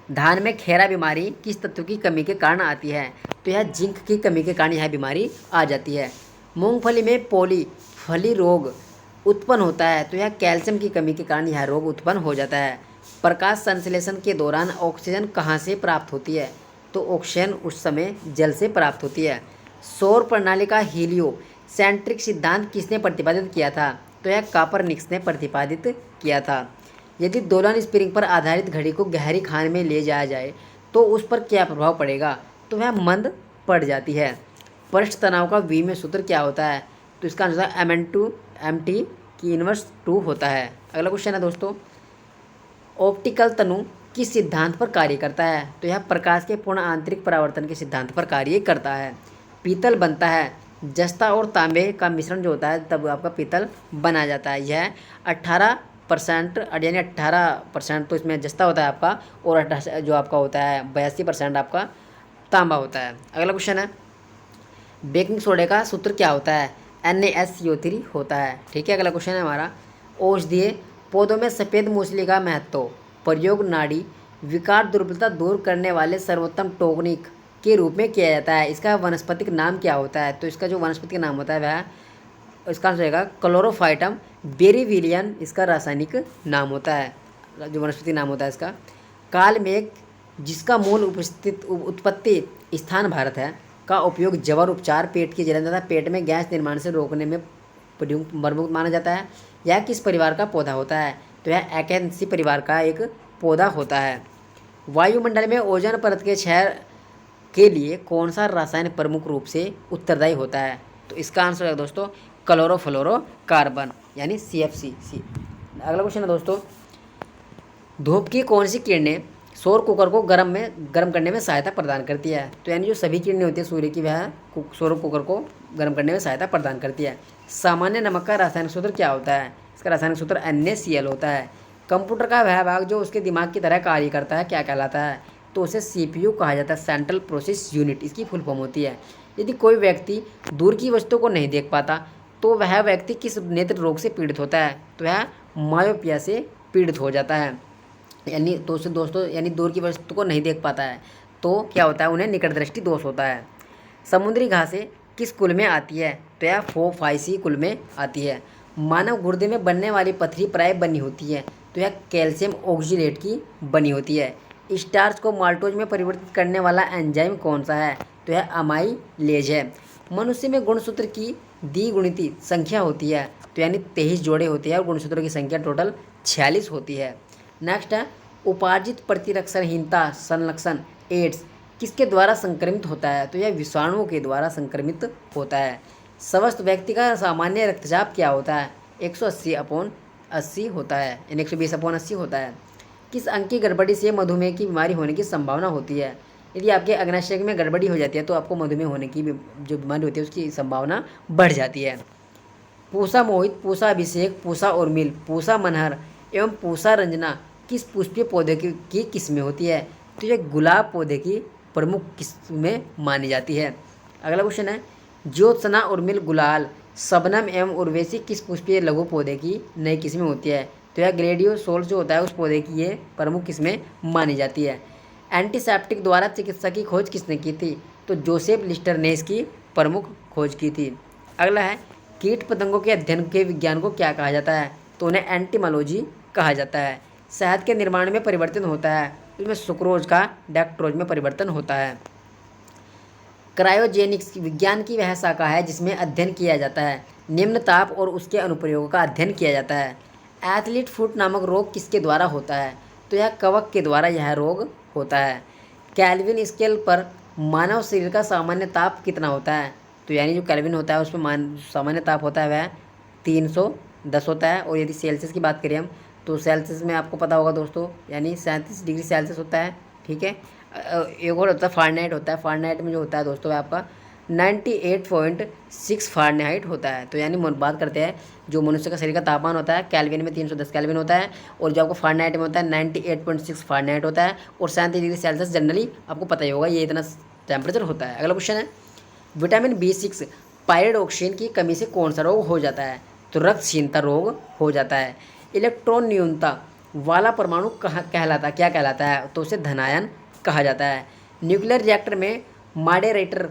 धान में खैरा बीमारी किस तत्व की कमी के कारण आती है? तो यह जिंक की कमी के कारण यह बीमारी आ जाती है। मूंगफली में पॉली फली रोग उत्पन्न होता है? तो यह कैल्शियम की कमी के कारण यह रोग उत्पन्न हो जाता है। प्रकाश संश्लेषण के दौरान ऑक्सीजन कहाँ से प्राप्त होती है? तो ऑक्सीजन उस समय जल से प्राप्त होती है। सौर प्रणाली का हीलियो सेंट्रिक सिद्धांत किसने प्रतिपादित किया था? तो यह कापरनिकस ने प्रतिपादित किया था। यदि दोलन स्प्रिंग पर आधारित घड़ी को गहरी खान में ले जाया जाए तो उस पर क्या प्रभाव पड़ेगा? तो वह मंद पड़ जाती है। पृष्ठ तनाव का V में सूत्र क्या होता है? तो इसका आंसर Mn/Mt की इनवर्स 2 होता है। अगला क्वेश्चन है दोस्तों, ऑप्टिकल तनु किस सिद्धांत पर कार्य करता है? तो यह प्रकाश के पूर्ण आंतरिक परावर्तन के सिद्धांत पर कार्य करता है। पीतल बनता है जस्ता और तांबे का मिश्रण जो होता है, तब आपका पीतल बना जाता है। यह 18% यानी 18% तो इसमें जस्ता होता है आपका, और जो आपका होता है 82% आपका तांबा होता है। अगला क्वेश्चन है, बेकिंग सोडे का सूत्र क्या होता है? NaSCO3 होता है। ठीक है, अगला क्वेश्चन है हमारा, औषधीय पौधों में सफ़ेद मूसली का महत्व प्रयोग नाड़ी विकार दुर्बलता दूर करने वाले सर्वोत्तम टॉनिक के रूप में किया जाता है। इसका वनस्पतिक नाम क्या होता है? तो इसका जो वनस्पतिक नाम होता है वह, इसका आंसर रहेगा क्लोरोफाइटम बेरीविलियन, इसका रासायनिक नाम होता है, जो वनस्पतिक नाम होता है इसका। कालमेघ जिसका मूल उत्पत्ति स्थान भारत है का उपयोग जवर उपचार, पेट की जलन तथा पेट में गैस निर्माण से रोकने में प्रमुख माना जाता है। यह किस परिवार का पौधा होता है? तो यह एकेन्सी परिवार का एक पौधा होता है। वायुमंडल में ओजोन परत के क्षय के लिए कौन सा रसायन प्रमुख रूप से उत्तरदायी होता है? तो इसका आंसर है दोस्तों क्लोरोफ्लोरोकार्बन यानी CFC। अगला क्वेश्चन है दोस्तों, धूप की कौन सी किरणें सौर कुकर को गर्म करने में सहायता प्रदान करती है? तो यानी जो सभी किरणें होती है सूर्य की, वह सौर कुकर को गर्म करने में सहायता प्रदान करती है। सामान्य नमक का रासायनिक सूत्र क्या होता है? इसका रासायनिक सूत्र NaCl होता है। कंप्यूटर का वह भाग जो उसके दिमाग की तरह कार्य करता है क्या कहलाता है? तो उसे CPU कहा जाता है, सेंट्रल प्रोसेस यूनिट इसकी फुल फॉर्म होती है। यदि कोई व्यक्ति दूर की वस्तु को नहीं देख पाता तो वह व्यक्ति किस नेत्र रोग से पीड़ित होता है? तो वह मायोपिया से पीड़ित हो जाता है। यानी दोस्तों यानी दूर की वस्तु को नहीं देख पाता है तो क्या होता है, उन्हें निकट दृष्टि दोष होता है। समुद्री घासें किस कुल में आती है? तो यह फोफाइसी कुल में आती है। मानव गुर्दे में बनने वाली पथरी प्राय बनी होती है, तो यह कैल्शियम ऑक्सीलेट की बनी होती है। स्टार्च को माल्टोज में परिवर्तित करने वाला एंजाइम कौन सा है? तो यह अमाइलेज है। मनुष्य में गुणसूत्र की द्विगुणित संख्या होती है, तो यानी 23 जोड़े होते हैं और गुणसूत्रों की संख्या टोटल 46 होती है। नेक्स्ट है उपार्जित प्रतिरक्षणहीनता संलक्षण एड्स किसके द्वारा संक्रमित होता है? तो यह विषाणुओं के द्वारा संक्रमित होता है। स्वस्थ व्यक्ति का सामान्य रक्तचाप क्या होता है? 180/80 होता है, यानी 120/80 होता है। किस अंग की गड़बड़ी से मधुमेह की बीमारी होने की संभावना होती है? यदि आपके अग्नाशय में गड़बड़ी हो जाती है तो आपको मधुमेह होने की जो बीमारी होती है उसकी संभावना बढ़ जाती है। पूसा मोहित, पूसा अभिषेक, पूसा उर्मिल, पूसा मनहर एवं पूसा रंजना किस पुष्पीय पौधे की किस्में होती है? तो ये गुलाब पौधे की प्रमुख किस्में मानी जाती है। अगला क्वेश्चन है ज्योत्सना, उर्मिल, गुलाल, शबनम एवं उर्वशी किस पुष्पीय लघु पौधे की नई किस्में होती है? तो यह ग्रेडियोसोल जो होता है उस पौधे की ये प्रमुख किस्में मानी जाती है। एंटीसेप्टिक द्वारा चिकित्सा की खोज किसने की थी? तो जोसेफ लिस्टर ने इसकी प्रमुख खोज की थी। अगला है कीट पतंगों के अध्ययन के विज्ञान को क्या कहा जाता है? तो उन्हें एंटीमोलॉजी कहा जाता है। शहद के निर्माण में परिवर्तन होता है, इसमें सुक्रोज का डेक्ट्रोज में परिवर्तन होता है। क्रायोजेनिक्स विज्ञान की वह शाखा है जिसमें अध्ययन किया जाता है निम्न ताप और उसके अनुप्रयोगों का अध्ययन किया जाता है। एथलीट फुट नामक रोग किसके द्वारा होता है? तो यह कवक के द्वारा यह रोग होता है। कैल्विन स्केल पर मानव शरीर का सामान्य ताप कितना होता है? तो यानी जो कैल्विन होता है उसमें सामान्य ताप होता है वह 310 होता है। और यदि सेल्सियस की बात करें हम तो सेल्सियस में आपको पता होगा दोस्तों यानी 37 डिग्री सेल्सियस होता है। ठीक है, एक और होता है फ़ारेनहाइट होता है। फ़ारेनहाइट में जो होता है दोस्तों आपका 98.6 फ़ारेनहाइट होता है। तो यानी बात करते हैं जो मनुष्य का शरीर का तापमान होता है कैल्विन में 310 कैल्विन होता है और जो आपको फ़ारेनहाइट में होता है 98.6 फ़ारेनहाइट होता है और 37 डिग्री सेल्सियस जनरली आपको पता ही होगा ये इतना टेम्परेचर होता है। अगला क्वेश्चन है विटामिन B6 पायरोडोक्सिन की कमी से कौन सा रोग हो जाता है? तो रक्तहीनता रोग हो जाता है। इलेक्ट्रॉन न्यूनता वाला परमाणु क्या कहलाता है? तो उसे धनायन कहा जाता है। न्यूक्लियर रिएक्टर में मॉडरेटर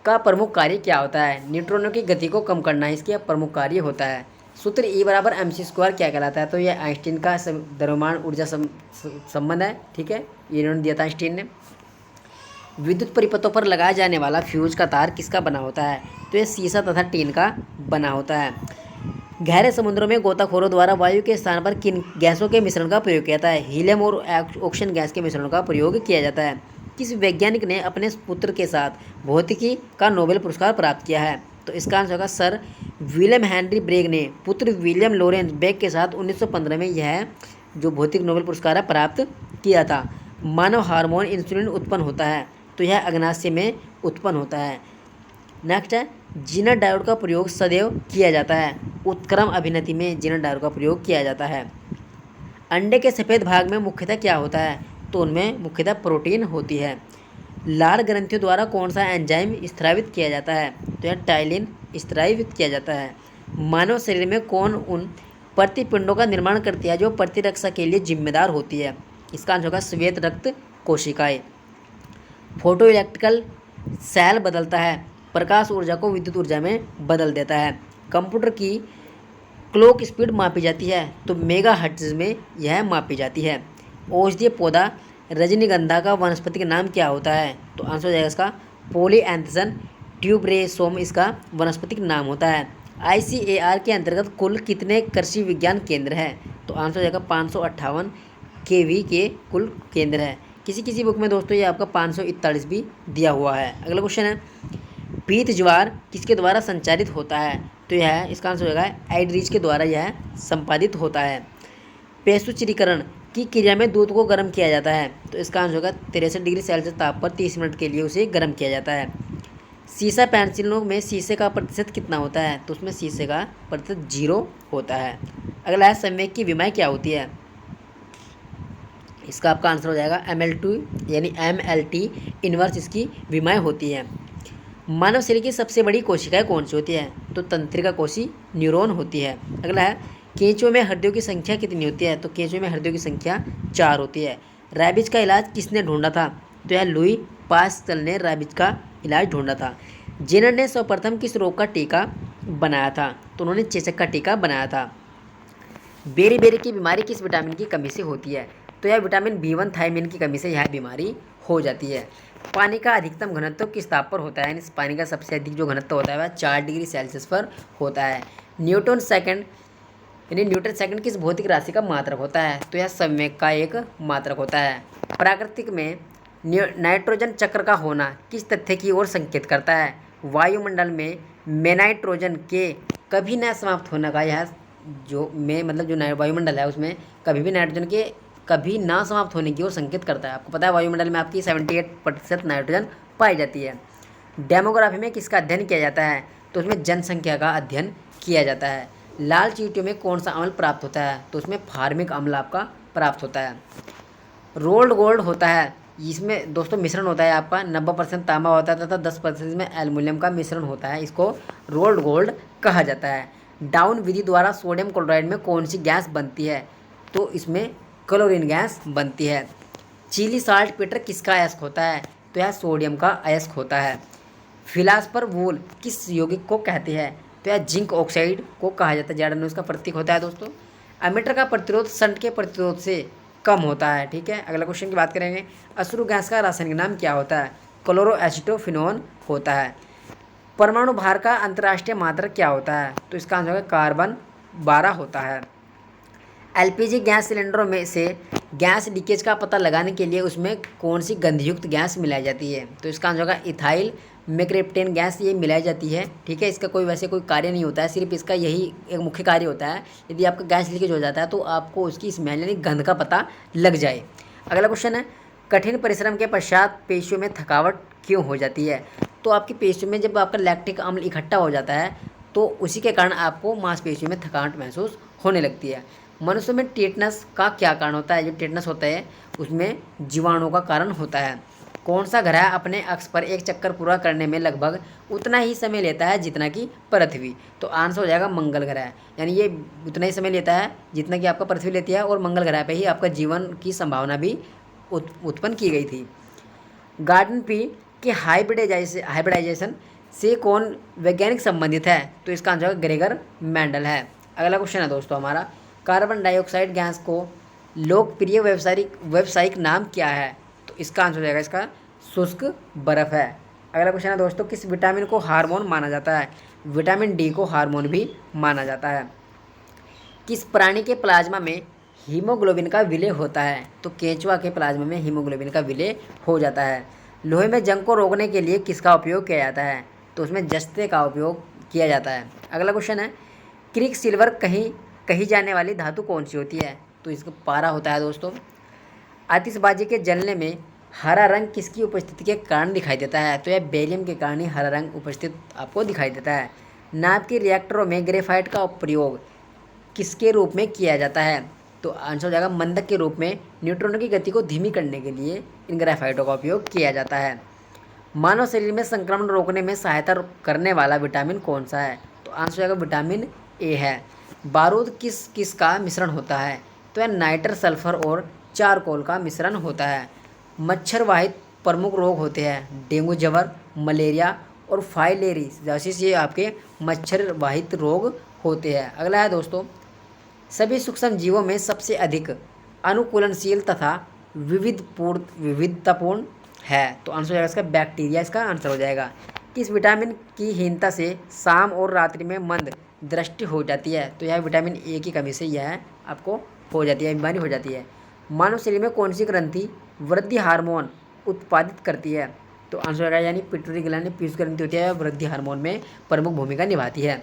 का प्रमुख कार्य क्या होता है? न्यूट्रॉनों की गति को कम करना इसका प्रमुख कार्य होता है। सूत्र E = mc² क्या कहलाता है? तो यह आइंस्टीन का द्रव्यमान ऊर्जा संबंध है। ठीक है, ये इन्होंने दिया था आइंस्टीन ने। विद्युत परिपथों पर लगाया जाने वाला फ्यूज का तार किसका बना होता है? तो यह शीशा तथा टीन का बना होता है। गहरे समुद्रों में गोताखोरों द्वारा वायु के स्थान पर किन गैसों के मिश्रण का प्रयोग किया जाता है? हीलियम और ऑक्सीजन गैस के मिश्रण का प्रयोग किया जाता है। किस वैज्ञानिक ने अपने पुत्र के साथ भौतिकी का नोबेल पुरस्कार प्राप्त किया है? तो इसका आंसर होगा सर विलियम हेनरी ब्रेग ने पुत्र विलियम लॉरेंस ब्रेग के साथ 1915 में यह जो भौतिक नोबेल पुरस्कार है प्राप्त किया था। मानव हार्मोन इंसुलिन उत्पन्न होता है, तो यह अग्नाशय में उत्पन्न होता है। नेक्स्ट है जीनर डायोड का प्रयोग सदैव किया जाता है। उत्क्रम अभिनति में जीनर डायोड का प्रयोग किया जाता है। अंडे के सफ़ेद भाग में मुख्यतः क्या होता है? तो उनमें मुख्यतः प्रोटीन होती है। लाल ग्रंथियों द्वारा कौन सा एंजाइम स्रावित किया जाता है? तो यह टाइलिन स्रावित किया जाता है। मानव शरीर में कौन उन प्रतिपिंडों का निर्माण करती है जो प्रतिरक्षा के लिए जिम्मेदार होती है? इसका आंसर होगा श्वेत रक्त कोशिकाएं। फोटो इलेक्ट्रिकल सेल बदलता है, प्रकाश ऊर्जा को विद्युत ऊर्जा में बदल देता है। कंप्यूटर की क्लॉक स्पीड मापी जाती है, तो मेगाहर्ट्ज में यह मापी जाती है। औषधीय पौधा रजनीगंधा का वानस्पतिक नाम क्या होता है? तो आंसर हो जाएगा इसका पोलिएंथस ट्यूबरेसोम इसका वानस्पतिक नाम होता है। ICAR के अंतर्गत कुल कितने कृषि विज्ञान केंद्र हैं? तो आंसर हो जाएगा 558 KV के कुल केंद्र है। किसी बुक में दोस्तों ये आपका 541 भी दिया हुआ है। अगला क्वेश्चन है पीत ज्वार किसके द्वारा संचालित होता है? तो यह इसका आंसर हो जाएगा एडरीज के द्वारा यह संपादित होता है। पेशुचरीकरण की क्रिया में दूध को गर्म किया जाता है, तो इसका आंसर होगा 63 डिग्री सेल्सियस ताप पर 30 मिनट के लिए उसे गर्म किया जाता है। शीशा पेंसिलों में शीशे का प्रतिशत कितना होता है? तो उसमें शीशे का प्रतिशत 0 होता है। अगला है संवेग की विमाएँ क्या होती है? इसका आपका आंसर हो जाएगा ML2 यानी MLT इनवर्स इसकी विमाएँ होती है। मानव शरीर की सबसे बड़ी कोशिकाएं कौन सी होती है? तो तंत्रिका कोशी न्यूरॉन होती है। अगला है केंचुओं में हड्डियों की संख्या कितनी होती है? तो केंचुओं में हड्डियों की संख्या 4 होती है। रैबिज का इलाज किसने ढूंढा था? तो यह लुई पास्चल ने रैबिज का इलाज ढूंढा था। जेनर ने सर्वप्रथम किस रोग का टीका बनाया था? तो उन्होंने चेचक का टीका बनाया था। बेरी बेरी की बीमारी किस विटामिन की कमी से होती है? तो यह विटामिन B1 थायमिन की कमी से यह बीमारी हो जाती है। पानी का अधिकतम घनत्व किस ताप पर होता है? यानी पानी का सबसे अधिक जो घनत्व होता है वह 4 डिग्री सेल्सियस पर होता है। न्यूटन सेकंड यानी न्यूटन सेकंड किस भौतिक राशि का मात्रक होता है? तो यह संवेग का एक मात्रक होता है। प्राकृतिक में नाइट्रोजन चक्र का होना किस तथ्य की ओर संकेत करता है? वायुमंडल में नाइट्रोजन के कभी न समाप्त होने का यह जो वायुमंडल है उसमें कभी भी नाइट्रोजन के कभी ना समाप्त होने की ओर संकेत करता है। आपको पता है वायुमंडल में आपकी 78% नाइट्रोजन पाई जाती है। डेमोग्राफी में किसका अध्ययन किया जाता है? तो उसमें जनसंख्या का अध्ययन किया जाता है। लाल चींटियों में कौन सा अम्ल प्राप्त होता है? तो उसमें फार्मिक अम्ल आपका प्राप्त होता है। रोल्ड गोल्ड होता है, इसमें दोस्तों मिश्रण होता है आपका 90% तांबा होता है तथा 10% इसमें एल्युमिनियम का मिश्रण होता है, इसको रोल्ड गोल्ड कहा जाता है। डाउन विधि द्वारा सोडियम क्लोराइड में कौन सी गैस बनती है? तो इसमें क्लोरीन गैस बनती है। चिली साल्ट पीटर किसका अयस्क होता है? तो यह सोडियम का अयस्क होता है। फिलास्पर वूल किस यौगिक को कहते हैं? तो यह जिंक ऑक्साइड को कहा जाता है। जैड उसका प्रतीक होता है दोस्तों। एमीटर का प्रतिरोध शंट के प्रतिरोध से कम होता है। ठीक है, अगला क्वेश्चन की बात करेंगे। अश्रु गैस का रासायनिक नाम क्या होता है? क्लोरोएसिटोफिनोन होता है। परमाणु भार का अंतर्राष्ट्रीय मात्रक क्या होता है? तो इसका आंसर होगा कार्बन 12 होता है। एलपीजी गैस सिलेंडरों में से गैस लीकेज का पता लगाने के लिए उसमें कौन सी गंधयुक्त गैस मिलाई जाती है? तो इसका आंसर होगा इथाइल मेक्रेप्टेन गैस, ये मिलाई जाती है। ठीक है, इसका कोई वैसे कोई कार्य नहीं होता है, सिर्फ इसका यही एक मुख्य कार्य होता है, यदि आपका गैस लीकेज हो जाता है तो आपको उसकी स्मेल यानी गंध का पता लग जाए। अगला क्वेश्चन है, कठिन परिश्रम के पश्चात पेशियों में थकावट क्यों हो जाती है? तो आपकी पेशियों में जब आपका लैक्टिक अम्ल इकट्ठा हो जाता है तो उसी के कारण आपको मांसपेशियों में थकावट महसूस होने लगती है। मनुष्य में टेटनस का क्या कारण होता है? जो टेटनस होता है उसमें जीवाणु का कारण होता है। कौन सा ग्रह अपने अक्ष पर एक चक्कर पूरा करने में लगभग उतना ही समय लेता है जितना कि पृथ्वी? तो आंसर हो जाएगा मंगल ग्रह, यानी ये उतना ही समय लेता है जितना कि आपका पृथ्वी लेती है, और मंगल ग्रह पे ही आपका जीवन की संभावना भी उत्पन्न की गई थी। गार्डन पी के हाइब्रिडाइजेशन से कौन वैज्ञानिक संबंधित है? तो इसका आंसर ग्रेगर मेंडल है। अगला क्वेश्चन है दोस्तों हमारा, कार्बन डाइऑक्साइड गैस को लोकप्रिय व्यावसायिक नाम क्या है? तो इसका आंसर हो जाएगा इसका शुष्क बर्फ है। अगला क्वेश्चन है दोस्तों, किस विटामिन को हार्मोन माना जाता है? विटामिन डी को हार्मोन भी माना जाता है। किस प्राणी के प्लाज्मा में हीमोग्लोबिन का विलय होता है? तो केंचुआ के प्लाज्मा में हीमोग्लोबिन का विलय हो जाता है। लोहे में जंग को रोकने के लिए किसका उपयोग किया जाता है? तो उसमें जस्ते का उपयोग किया जाता है। अगला क्वेश्चन है, क्रिक सिल्वर कही जाने वाली धातु कौन सी होती है? तो इसका पारा होता है दोस्तों। आतिशबाजी के जलने में हरा रंग किसकी उपस्थिति के कारण दिखाई देता है? तो यह बेरियम के कारण ही हरा रंग उपस्थित आपको दिखाई देता है। नाभ के रिएक्टरों में ग्रेफाइट का प्रयोग किसके रूप में किया जाता है? तो आंसर हो जाएगा मंदक के रूप में। न्यूट्रॉनों की गति को धीमी करने के लिए इन ग्रेफाइटों का उपयोग किया जाता है। मानव शरीर में संक्रमण रोकने में सहायता करने वाला विटामिन कौन सा है? तो आंसर हो जाएगा विटामिन ए है। बारूद किस का मिश्रण होता है? तो यह नाइट्रस सल्फर और चारकोल का मिश्रण होता है। मच्छर वाहित प्रमुख रोग होते हैं डेंगू, जबर, मलेरिया और फाइलेरियासिस, ये आपके मच्छर वाहित रोग होते हैं। अगला है दोस्तों, सभी सूक्ष्म जीवों में सबसे अधिक अनुकूलनशील तथा विविधतापूर्ण है? तो आंसर हो जाएगा इसका बैक्टीरिया, इसका आंसर हो जाएगा। किस विटामिन की हीनता से शाम और रात्रि में मंद दृष्टि हो जाती है? तो यह विटामिन ए की कमी से यह आपको हो जाती है, बीमारी हो जाती है। मानव शरीर में कौन सी ग्रंथि वृद्धि हार्मोन उत्पादित करती है? तो आंसर होगा यानी पिट्यूटरी ग्लैंड पीयूष ग्रंथि होती है, वृद्धि हार्मोन में प्रमुख भूमिका निभाती है।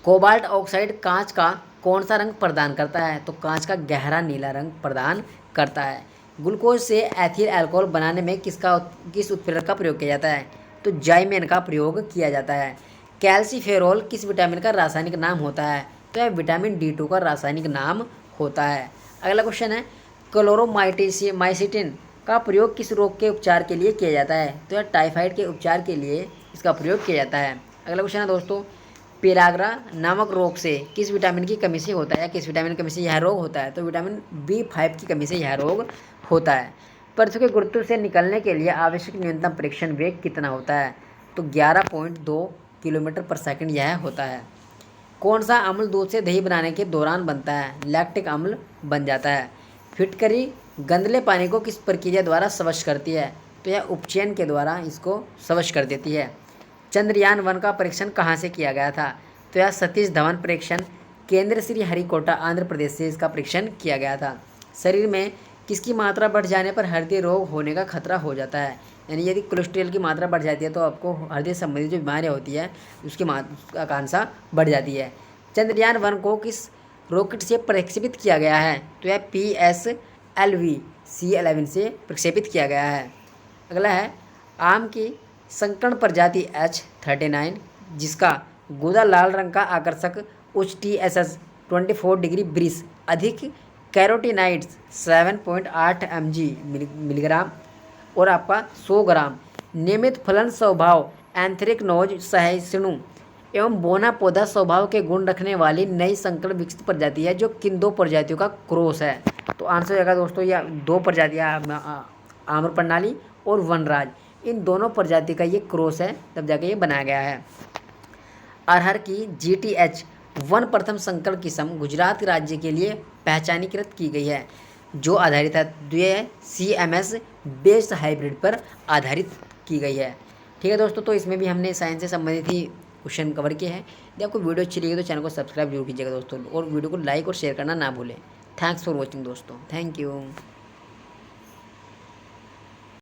कोबाल्ट ऑक्साइड कांच का कौन सा रंग प्रदान करता है? तो कांच का गहरा नीला रंग प्रदान करता है। ग्लूकोज से एथिल अल्कोहल बनाने में किस उत्प्रेरक का प्रयोग किया जाता है? तो जाइमेन का प्रयोग किया जाता है। कैल्सीफेरोल किस विटामिन का रासायनिक नाम होता है? तो यह विटामिन D2 का रासायनिक नाम होता है। अगला क्वेश्चन है, क्लोरोमाइसिटिन का प्रयोग किस रोग के उपचार के लिए किया जाता है? तो यह टाइफाइड के उपचार के लिए इसका प्रयोग किया जाता है। अगला क्वेश्चन है दोस्तों, पेलाग्रा नामक रोग से किस विटामिन की कमी से होता है, या किस विटामिन की कमी से यह रोग होता है? तो विटामिन B5 की कमी से यह रोग होता है। पृथ्वी के गुरुत्व से निकलने के लिए आवश्यक न्यूनतम परीक्षण वेग कितना होता है? तो 11.2 किलोमीटर पर सेकंड यह होता है। कौन सा अम्ल दूध से दही बनाने के दौरान बनता है? लैक्टिक अम्ल बन जाता है। फिटकरी गंदले पानी को किस प्रक्रिया द्वारा स्वच्छ करती है? तो यह उपचयन के द्वारा इसको स्वच्छ कर देती है। चंद्रयान-1 का परीक्षण कहाँ से किया गया था? तो यह सतीश धवन परीक्षण केंद्र श्री हरिकोटा आंध्र प्रदेश से इसका परीक्षण किया गया था। शरीर में किसकी मात्रा बढ़ जाने पर हृदय रोग होने का खतरा हो जाता है? यानी यदि कोलेस्ट्रॉल की मात्रा बढ़ जाती है तो आपको हृदय संबंधी जो बीमारियाँ होती है उसकी आकांक्षा बढ़ जाती है। चंद्रयान-1 को किस रॉकेट से प्रक्षेपित किया गया है? तो यह PSLV C11 से प्रक्षेपित किया गया है। अगला है, आम की संकर्ण प्रजाति H39 जिसका गूदा लाल रंग का आकर्षक उच्च TSS 24 डिग्री ब्रिस अधिक कैरोटीनाइड्स 7.8 मिलीग्राम और आपका 100 ग्राम नियमित फलन स्वभाव एंथ्रेक्नोज सहिष्णु एवं बोना पौधा स्वभाव के गुण रखने वाली नई संकरण विकसित प्रजाति है जो किन दो प्रजातियों का क्रॉस है? तो आंसर होगा दोस्तों यह दो प्रजातियाँ आम्र प्रणाली और वनराज, इन दोनों प्रजाति का ये क्रॉस है, तब जाके ये बनाया गया है। अरहर की GTH1 प्रथम संकर किस्म गुजरात राज्य के लिए पहचानीकृत की गई है जो आधारित है द्वितीय CMS बेस्ड हाइब्रिड पर आधारित की गई है। ठीक है दोस्तों, तो इसमें भी हमने साइंस से संबंधित ही क्वेश्चन कवर किए हैं। यदि आपको वीडियो अच्छी लगी तो चैनल को सब्सक्राइब जरूर कीजिएगा दोस्तों, और वीडियो को लाइक और शेयर करना ना भूलें। थैंक्स फॉर वॉचिंग दोस्तों, थैंक यू।